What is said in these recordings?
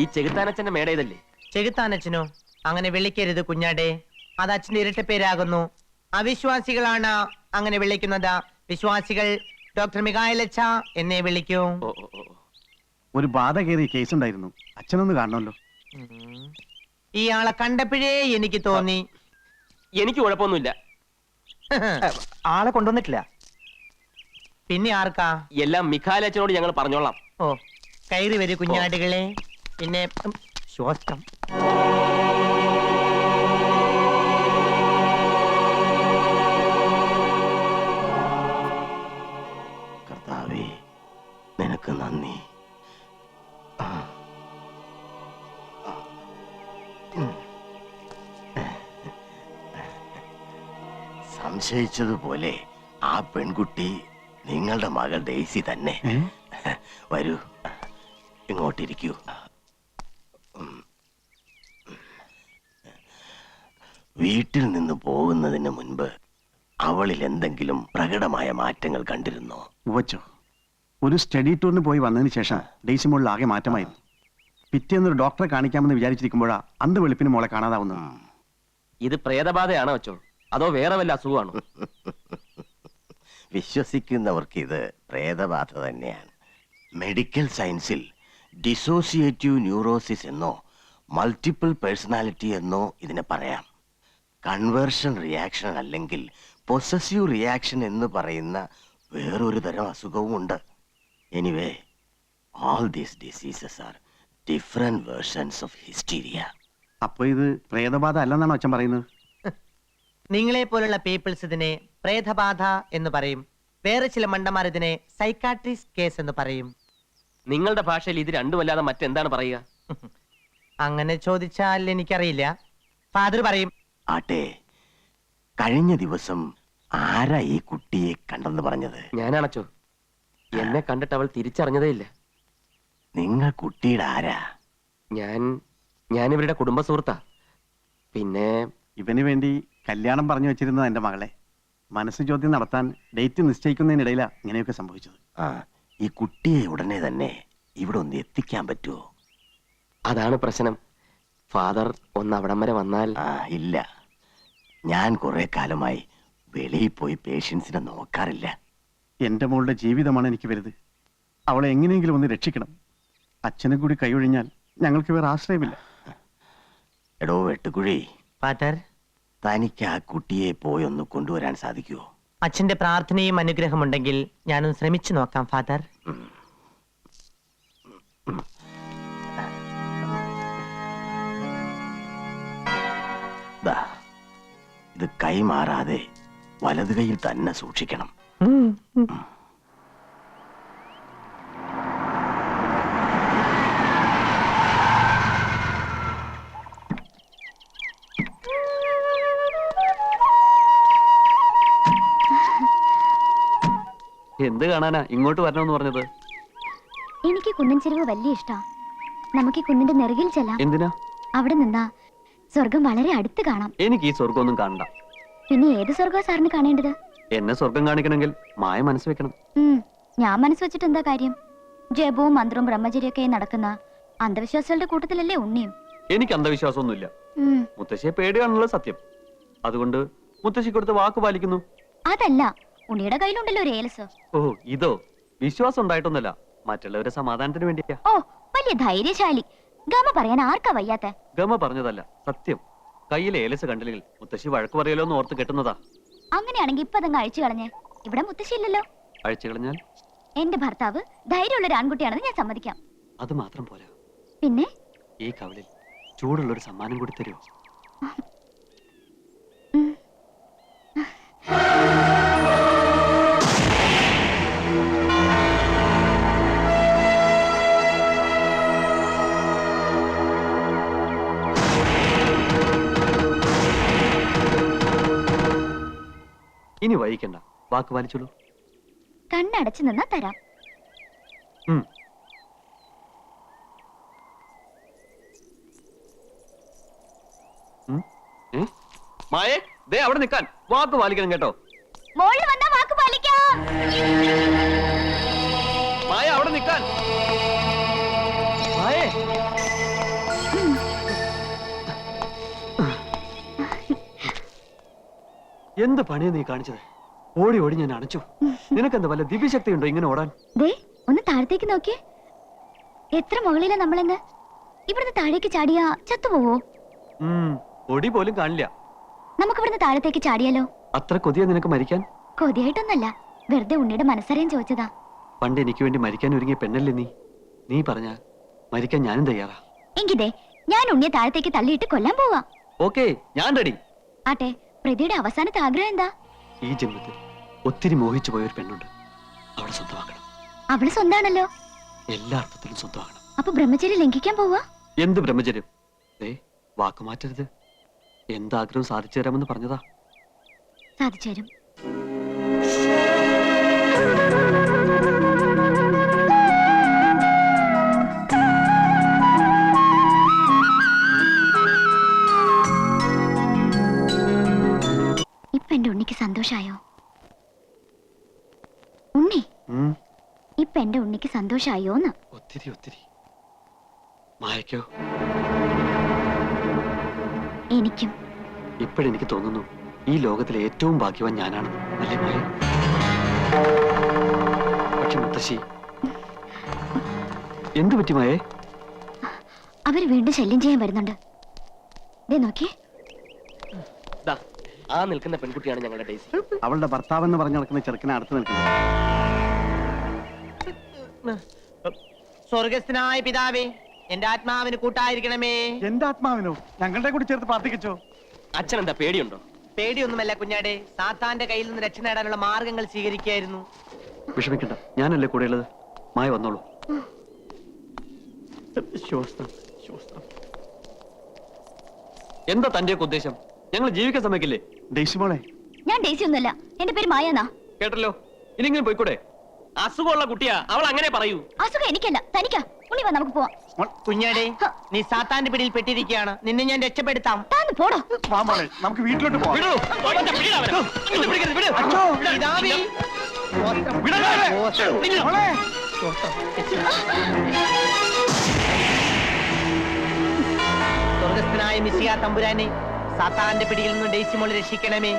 ഈ ചെകുത്താനച്ഛന്റെ മേടേതല്ലേ? ചെകുത്താനച്ഛനോ? അങ്ങനെ വിളിക്കരുത് കുഞ്ഞാടെ, അത് അച്ഛന്റെ ഇരട്ട പേരാകുന്നു. അവിശ്വാസികളാണ് അങ്ങനെ വിളിക്കുന്നത്. വിശ്വാസികൾ ഡോക്ടർ മികായലച്ച എന്നെ വിളിക്കൂ. ഒരു ബാധ കയറിയ കേസ് ഉണ്ടായിരുന്നു, അച്ഛനൊന്ന് കാണണമല്ലോ. ഇയാളെ കണ്ടപ്പോഴേ എനിക്ക് തോന്നി. എനിക്ക് കുഴപ്പമൊന്നുമില്ല. ആളെ കൊണ്ടുവന്നിട്ടില്ല. പിന്നെ ആർക്കാ? എല്ലാം മിഖായലച്ചനോട് ഞങ്ങൾ പറഞ്ഞോളാം. ഓ, കയറി വരൂ കുഞ്ഞാടുകളെ. പിന്നെ ശ്വാസം. കർത്താവേ, നിനക്ക് നന്ദി. സംശയിച്ചതുപോലെ ആ പെൺകുട്ടി നിങ്ങളുടെ മകൾ ഡെയ്സി തന്നെ. വരൂ, ഇങ്ങോട്ടിരിക്കൂ. വീട്ടിൽ നിന്ന് പോകുന്നതിന് മുൻപ് അവളിൽ എന്തെങ്കിലും പ്രകടമായ മാറ്റങ്ങൾ കണ്ടിരുന്നോ? ഉവച്ചോ, ഒരു സ്റ്റഡി ടൂറിന് പോയി വന്നതിന് ശേഷം ഡെയ്സി മോളിൽ ആകെ മാറ്റമായിരുന്നു. പിറ്റേന്നൊരു ഡോക്ടറെ കാണിക്കാമെന്ന് വിചാരിച്ചിരിക്കുമ്പോഴാ അന്ത് വെളുപ്പിന് മോളെ കാണാതാവുന്നത്. ഇത് പ്രേതബാധയാണോ അച്ചോ, അതോ വേറെ വല്ല അസുഖമാണോ? വിശ്വസിക്കുന്നവർക്ക് ഇത് പ്രേതബാധ തന്നെയാണ്. മെഡിക്കൽ സയൻസിൽ ഡിസോസിയേറ്റീവ് ന്യൂറോസിസ് എന്നോ മൾട്ടിപ്പിൾ പേഴ്സണാലിറ്റി എന്നോ ഇതിനെ പറയാം. കൺവേർഷൻ റിയാക്ഷൻ അല്ലെങ്കിൽ പൊസസീവ് റിയാക്ഷൻ എന്ന് പറയുന്ന വേറൊരു തരം അസുഖവും ഉണ്ട്. Anyway, all these diseases are different versions of hysteria. അപ്പൊ ഇത് പ്രേതബാധ അല്ലെന്നാണോ അച്ഛൻ പറയുന്നത്? നിങ്ങളെ പോലുള്ള പീപ്പിൾസ് ഇതിനെ പ്രേതബാധ എന്ന് പറയും. വേറെ ചില മണ്ടന്മാർ ഇതിനെ സൈക്കാട്രിസ്റ്റ് കേസ് എന്ന് പറയും. നിങ്ങളുടെ ഭാഷയിൽ ഇത് രണ്ടുമല്ലാതെ മറ്റെന്താണ് പറയുക? അങ്ങനെ ചോദിച്ചാൽ എനിക്കറിയില്ല. ഫാദർ പറയും. ആട്ടെ, കഴിഞ്ഞ ദിവസം ആരാ ഈ കുട്ടിയെ കണ്ടെന്ന് പറഞ്ഞത്? ഞാനാണച്ചോ. എന്നെ കണ്ടിട്ട് അവൾ തിരിച്ചറിഞ്ഞതേ ഇല്ല. നിങ്ങൾ കുട്ടിയുടെ ആരാ? ഞാൻ ഇവരുടെ കുടുംബ സുഹൃത്താ. പിന്നെ ഇവന് വേണ്ടി കല്യാണം പറഞ്ഞു വെച്ചിരുന്നത് എന്റെ മകളെ. മനസ്സ് ചോദ്യം നടത്താൻ ഡേറ്റ് നിശ്ചയിക്കുന്നതിനിടയിലാ ഇങ്ങനെയൊക്കെ സംഭവിച്ചത്. ഈ കുട്ടിയെ ഉടനെ തന്നെ ഇവിടെ ഒന്ന് എത്തിക്കാൻ പറ്റുമോ? അതാണ് പ്രശ്നം. ഫാദർ ഒന്ന് അവിടം വരെ വന്നാൽ. ഇല്ല, ഞാൻ കുറെ കാലമായി വെളിയിൽ പോയി പേഷ്യൻസിനെ നോക്കാറില്ല. എന്റെ മോളുടെ ജീവിതമാണ് എനിക്ക് വലുത്. അവളെ എങ്ങനെയെങ്കിലും ഒന്ന് രക്ഷിക്കണം. അച്ഛനെ കൂടി കൈയൊഴിഞ്ഞാൽ ഞങ്ങൾക്ക് വേറെ ആശ്രയമില്ല. എടോ വെട്ടുകുഴി, ഫാദർ, തനിക്ക് ആ കുട്ടിയെ പോയി ഒന്ന് കൊണ്ടുവരാൻ സാധിക്കുമോ? അച്ഛന്റെ പ്രാർത്ഥനയും അനുഗ്രഹമുണ്ടെങ്കിൽ ഞാനൊന്ന് ശ്രമിച്ചു നോക്കാം ഫാദർ. ഇത് കൈമാറാതെ വലതു കൈയിൽ തന്നെ സൂക്ഷിക്കണം. എന്ത് കാണാനാ ഇങ്ങോട്ട് വരണമെന്ന് പറഞ്ഞത്? എനിക്ക് കുന്നിൻ ചെരുവ് വലിയ ഇഷ്ടാ. നമുക്ക് കുന്നിന്റെ നെറുകിൽ ചെല്ലാം. എന്തിനാ? അവിടെ നിന്നാ സ്വർഗം വളരെ അടുത്ത് കാണാം. എനിക്ക് ഈ സ്വർഗമൊന്നും കാണണ്ട. പിന്നെ ഏത് സ്വർഗം സാറിന് കാണേണ്ടത്? എന്നെ സ്വർഗം കാണിക്കണമെങ്കിൽ മായ മനസ്സ് വെക്കണം. ഞാൻ മനസ്സ് വെച്ചിട്ട് എന്താ കാര്യം? ജപവും മന്ത്രവും ബ്രഹ്മചര്യൊക്കെ നടക്കുന്ന അന്ധവിശ്വാസികളുടെ കൂട്ടത്തിലല്ലേ ഉണ്ണിയും? എനിക്ക് അന്ധവിശ്വാസമൊന്നുമില്ല. മുത്തശ്ശിയെ പേടിയാണുള്ളത് സത്യം. അതുകൊണ്ട് മുത്തശ്ശി കൊടുത്ത് വാക്ക് പാലിക്കുന്നു. അതല്ല, ഉണ്ണിയുടെ കയ്യിലുണ്ടല്ലോ ഒരു ഏലസ്. ഓ, ഇതോ? വിശ്വാസം ഉണ്ടായിട്ടൊന്നുമല്ല, മറ്റുള്ളവരുടെ സമാധാനത്തിന് വേണ്ടിയാ. ഓ, വലിയ ധൈര്യശാലി. ഗമ പറയാൻ ആർക്കാ വയ്യാത്ത? ഗമ പറഞ്ഞതല്ല, സത്യം. കയ്യിലെ ഏലസ് കണ്ടില്ലെങ്കിൽ മുത്തശ്ശി വഴക്ക് പറയലോ എന്ന് ഓർത്ത് കെട്ടുന്നതാ. അങ്ങനെയാണെങ്കിൽ ഇപ്പൊ അതങ്ങ് അഴിച്ചു കളഞ്ഞേ. ഇവിടെ മുത്തശ്ശി ഇല്ലല്ലോ. അഴിച്ചു കളഞ്ഞാൽ എന്റെ ഭർത്താവ് ധൈര്യമുള്ള ഒരു ആൺകുട്ടിയാണെന്ന് ഞാൻ സമ്മതിക്കാം. അത് മാത്രം പോരാ, പിന്നെ ഈ കവളിൽ ചൂടുള്ളൊരു സമ്മാനം കൂടി തരുമോ? ഇനി വൈകിക്കണ്ട, വാക്ക് പാലിച്ചോളൂ. കണ്ണടച്ചു നിന്നാ തരാം. മായേ, ദേ അവിടെ നിൽക്കാൻ. വാക്ക് പാലിക്കണം കേട്ടോ. മോളിൽ വന്നാ വാക്ക് പാലിക്കാം. മായ, അവിടെ നിൽക്കാൻ. മായേ, എന്ത് പണിയാ നീ കാണിച്ചത്? ഓടി ഓടി ഞാൻ അണച്ചു. നിനക്കെന്താ വല്ല ദിവ്യശക്തി ഉണ്ടോ ഇങ്ങനെ ഓടാൻ? ദേ ഒന്ന് താഴത്തേക്ക് നോക്കിയേ. എത്ര മുകളിലാ നമ്മളെന്ന്. ഇവിടുന്ന് താഴേക്ക് ചാടിയാ ചത്തുപോവോ? പൊടി പോലും കാണില്ല. നമുക്ക് ഇവിടുന്ന് താഴത്തേക്ക് ചാടിയാലോ? അത്ര കൊതിയാ നിനക്ക് മരിക്കാൻ? കൊതിയായിട്ടൊന്നല്ല, വെറുതെ ഉണ്ണിയുടെ മനസ്സറിയാൻ ചോദിച്ചതാ. പണ്ട് എനിക്ക് വേണ്ടി മരിക്കാൻ ഒരുങ്ങിയ പെണ്ണല്ലേ നീ. നീ പറഞ്ഞ മരിക്കാൻ ഞാനും തയ്യാറാ. എങ്കിതേ ഞാൻ ഉണ്ണിയെ താഴത്തേക്ക് തള്ളിയിട്ട് കൊല്ലാൻ പോവാ. ഓക്കേ, ഞാൻ റെഡി. ആട്ടെ, പ്രതിയുടെ അവസാനത്തെ ആഗ്രഹം എന്താ? ഈ ജന്മത്തിൽ ഒത്തിരി മോഹിച്ചു പോയ ഒരു പെണ്ണുണ്ട്. അവളെ സ്വന്തമാക്കണം. അവള് സ്വന്താണല്ലോ. എല്ലാ അർത്ഥത്തിലും സ്വന്തമാക്കണം. അപ്പൊ ബ്രഹ്മചര്യം ലംഘിക്കാൻ പോവാ? എന്ത് ബ്രഹ്മചര്യം? വാക്കുമാറ്റരുത്. എന്താഗ്രഹം സാധിച്ചു തരാമെന്ന് പറഞ്ഞതാ. സാധിച്ചു തരും. ഇപ്പൊ എന്റെ ഉണ്ണിക്ക് സന്തോഷായോ? ഉണ്ണി, ഇപ്പൊ എന്റെ ഉണ്ണിക്ക് സന്തോഷായോന്ന്? ഒത്തിരി ഒത്തിരി. മായക്കോ? എനിക്കും. ഇപ്പോഴെനിക്ക് തോന്നുന്നു ഈ ലോകത്തിലെ ഏറ്റവും ഭാഗ്യവാൻ ഞാനാണെന്ന്. അല്ലേ മായ? പക്ഷെ മുത്തശ്ശി, എന്തു പറ്റി മായേ? അവര് വീണ്ടും ശല്യം ചെയ്യാൻ വരുന്നുണ്ട്. ദേ നോക്കിയേ. ആ നിൽക്കുന്ന പെൺകുട്ടിയാണ് ഞങ്ങളുടെ ഡേസി. അവളുടെ ഭർത്താവെന്ന് പറഞ്ഞു നടക്കുന്ന ചെറുക്കനെ അടുത്ത് നിൽക്കുന്നത്. സ്വർഗസ്ഥനായ പിതാവേ, എന്റെ ആത്മാവിന് കൂട്ടായിരിക്കണമേ. എന്റെ ആത്മാവിനോ? ഞങ്ങളുടെ കൂടി ചേർത്ത് പ്രാർത്ഥിക്കച്ചോ. അച്ഛൻ എന്താ പേടിയുണ്ടോ? പേടിയൊന്നുമല്ല കുഞ്ഞാടെ, സാത്താന്റെ കയ്യിൽ നിന്ന് രക്ഷ നേടാനുള്ള മാർഗങ്ങൾ സ്വീകരിക്കായിരുന്നു. വിഷമിക്കണ്ട, ഞാനല്ലേ കൂടെയുള്ളത്. മായ വന്നോളൂ. എന്താ തന്റെ ഉദ്ദേശം? ഞങ്ങൾ ജീവിക്കാൻ സമ്മതിക്കില്ലേ? ഡേസി മോളെ, ഞാൻ ഡേസി ഒന്നുമല്ല, എന്റെ പേര് മായന്നാ. കേട്ടല്ലോ, ഇനിങ്ങനെ പോയിക്കൂടെ? അസുഖമുള്ള കുട്ടിയാ, അവൾ അങ്ങനെ പറയൂ. അസുഖം എനിക്കല്ല, തനിക്കാ. ഉണ്ണി വാ, നമുക്ക് പോവാം. കുഞ്ഞാടെ, നീ സാത്താന്റെ പിടിയിൽ പെട്ടിരിക്കുകയാണ്. നിന്നെ ഞാൻ രക്ഷപ്പെടുത്താം. താന്ന് പോടോ. വാ മോളെ, നമുക്ക് വീട്ടിലോട്ട് പോവാം. അച്ചോ, പിതാവേ, മോളെ. സ്വർഗസ്ഥനായ മിശിഹാ തമ്പുരാനെ, സാത്താന്റെ പിടിയിൽ നിന്ന് ഡേസി മോളെ രക്ഷിക്കണമേ.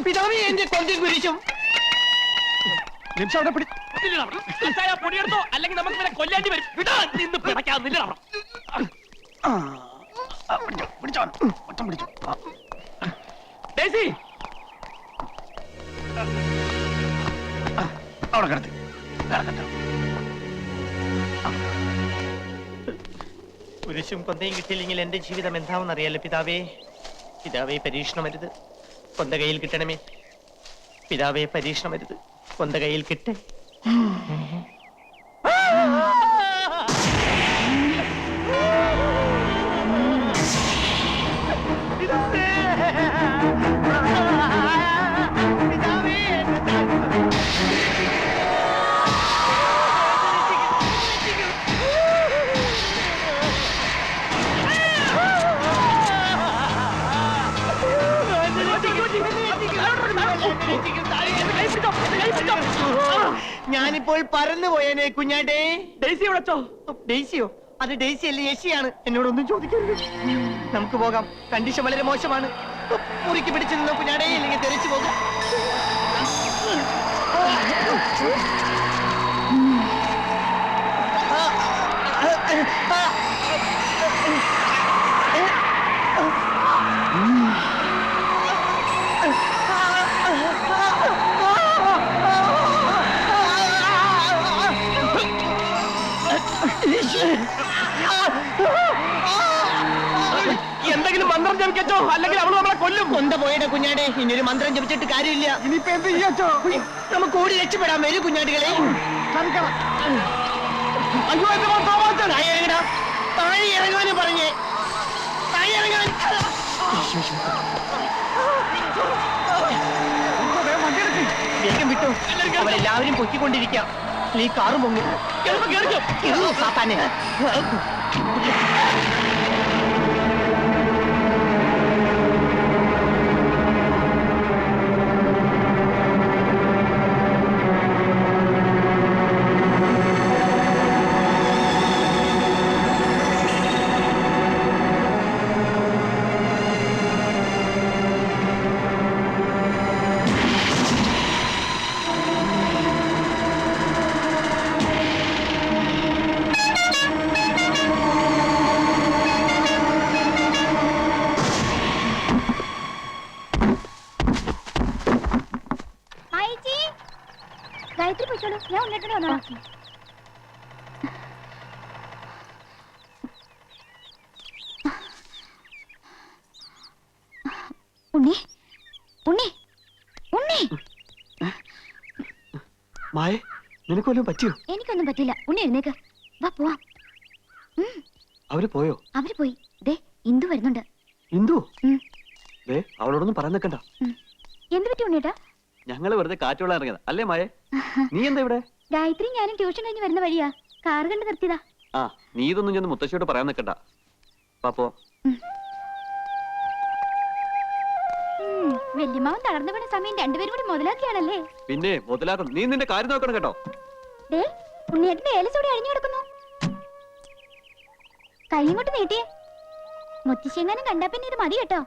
പിതാവേ, എന്റെ കൊഞ്ചും കുരിശും. അല്ലെങ്കിൽ നമുക്ക് കൊല്ലാണ്ടി വരും. അവിടെ കിടത്തി. കുരിശും കൊന്തയും കിട്ടിയില്ലെങ്കിൽ എന്റെ ജീവിതം എന്താണെന്ന് അറിയാലോ പിതാവേ. പിതാവേ, പരീക്ഷണമരുത്, കൊന്ത കയ്യിൽ കിട്ടണമേ. പിതാവേ, പരീക്ഷണമരുത്, കൊന്ത കയ്യിൽ കിട്ടേ. ഞാനിപ്പോൾ പറന്നു പോയേനെ കുഞ്ഞാടേ. ഡേസി വിളിച്ചോ? ഡേസിയോ? അത് ഡേസി അല്ലേ, യേശിയാണ്. എന്നോടൊന്നും ചോദിക്കരുത്. നമുക്ക് പോകാം. കണ്ടീഷൻ വളരെ മോശമാണ്. മുറിക്ക് പിടിച്ചു നിന്നോ കുഞ്ഞാടേ, ഇല്ലെങ്കിൽ തെറിച്ചു പോകാം. എന്തെങ്കിലും മന്ത്രം ജപിക്കച്ചോ? അല്ലെങ്കിൽ അവള് നമ്മളെ കൊല്ലും. കൊന്ത പോയുടെ കുഞ്ഞാടെ, ഇനിയൊരു മന്ത്രം ജപിച്ചിട്ട് കാര്യമില്ല. ഇനിയിപ്പോ എന്ത് ചെയ്യാച്ചോ? നമുക്ക് ഓടി രക്ഷപ്പെടാൻ വരൂ കുഞ്ഞാടികളെ. ചതിക്കണം. അയ്യോ എന്റെ ഭർത്താവാച്ചൻ. താഴെ ഇറങ്ങടാ, താഴെ ഇറങ്ങാനും പറഞ്ഞേ, താഴെ ഇറങ്ങാൻ. വേഗം വിട്ടു, അവരെല്ലാവരും പൊക്കിക്കൊണ്ടിരിക്കാം. ഈ കാറ് പൊങ്ങി. സാത്താനെ. ഗായത്രി പോയിക്കോളൂ, ഞാൻ ഉണ്ണിട്ട് വന്നോളാം. ഉണ്ണി ഉണ്ണി ഉണ്ണി. മായ നിനക്ക് വല്ലതും പറ്റിയോ? എനിക്കൊന്നും പറ്റില്ല. ഉണ്ണി എഴുന്നേക്ക്, വാ പോവാം. അവര് പോയോ? അവര് പോയി. ദേ ഇന്ദു വരുന്നുണ്ട്. ഇന്ദു? ഉം. ദേ അവളോടൊന്നും പറയാൻ നിൽക്കണ്ട. എന്ത് പറ്റി ഉണ്ണിയേട്ടാ? ഞങ്ങള് വെറുതെ കാറ്റുള്ള ഇറങ്ങിയത് അല്ലേ മായ? നീ എന്താ ഇവിടെ? ഗായത്രി ഞാനും ട്യൂഷൻ കഴിഞ്ഞ് വരുന്ന വഴിയാ, കാർ കണ്ട് നിർത്തിയതാ. ആ നീ ഇതൊന്നും ചെന്ന് മുത്തശ്ശിയോട് പറയാൻ നിൽക്കണ്ട. പാപ്പോ വല്യമാവൻ തളർന്നു വീണ സമയം രണ്ടുപേരും കൂടി മുതലാക്കിയാണല്ലേ? പിന്നെ മുതലാക്കണം. നീ നിന്റെ കാര്യം നോക്കണം കേട്ടോ. ദേ ഉണ്ണിയേട്ടന്റെ ഏലസോടെ അഴിഞ്ഞു കിടക്കുന്നു. കൈ ഇങ്ങോട്ട് നീട്ടിയേ. മുത്തശ്ശിയെങ്ങാനും കണ്ടാ പിന്നെ ഇത് മതി കേട്ടോ.